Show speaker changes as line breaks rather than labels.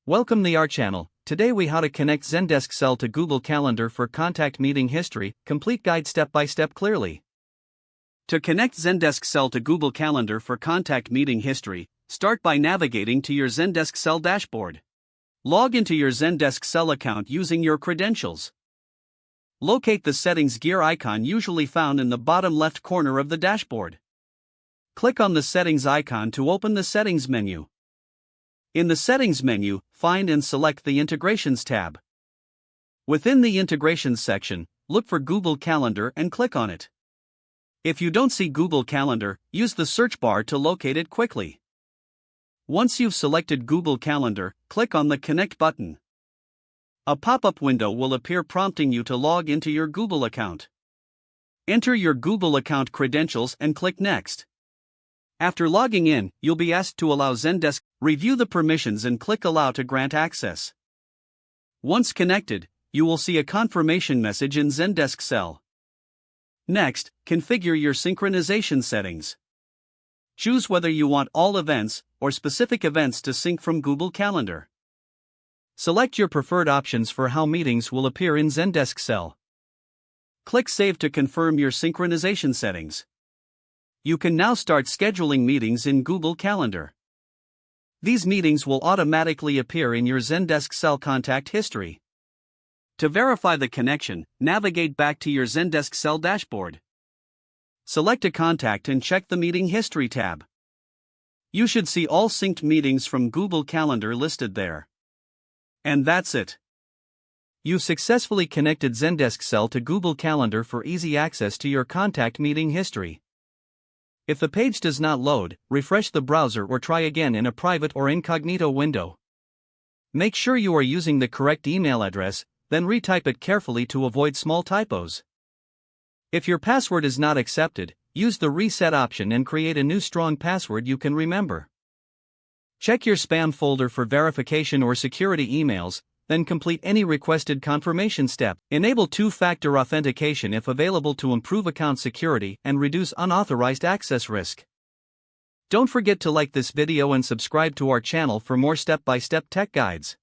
Welcome to our channel. Today we how to connect Zendesk Sell to Google Calendar for contact meeting history, complete guide step by step clearly. To connect Zendesk Sell to Google Calendar for contact meeting history, start by navigating to your Zendesk Sell dashboard. Log into your Zendesk Sell account using your credentials. Locate the settings gear icon usually found in the bottom left corner of the dashboard. Click on the settings icon to open the settings menu. In the Settings menu, find and select the Integrations tab. Within the Integrations section, look for Google Calendar and click on it. If you don't see Google Calendar, use the search bar to locate it quickly. Once you've selected Google Calendar, click on the Connect button. A pop-up window will appear prompting you to log into your Google account. Enter your Google account credentials and click Next. After logging in, you'll be asked to allow Zendesk. Review the permissions and click Allow to grant access. Once connected, you will see a confirmation message in Zendesk Sell. Next, configure your synchronization settings. Choose whether you want all events or specific events to sync from Google Calendar. Select your preferred options for how meetings will appear in Zendesk Sell. Click Save to confirm your synchronization settings. You can now start scheduling meetings in Google Calendar. These meetings will automatically appear in your Zendesk Sell contact history. To verify the connection, navigate back to your Zendesk Sell dashboard. Select a contact and check the Meeting History tab. You should see all synced meetings from Google Calendar listed there. And that's it. You've successfully connected Zendesk Sell to Google Calendar for easy access to your contact meeting history. If the page does not load, refresh the browser or try again in a private or incognito window. Make sure you are using the correct email address, then retype it carefully to avoid small typos. If your password is not accepted, use the reset option and create a new strong password you can remember. Check your spam folder for verification or security emails, then complete any requested confirmation step. Enable two-factor authentication if available to improve account security and reduce unauthorized access risk. Don't forget to like this video and subscribe to our channel for more step-by-step tech guides.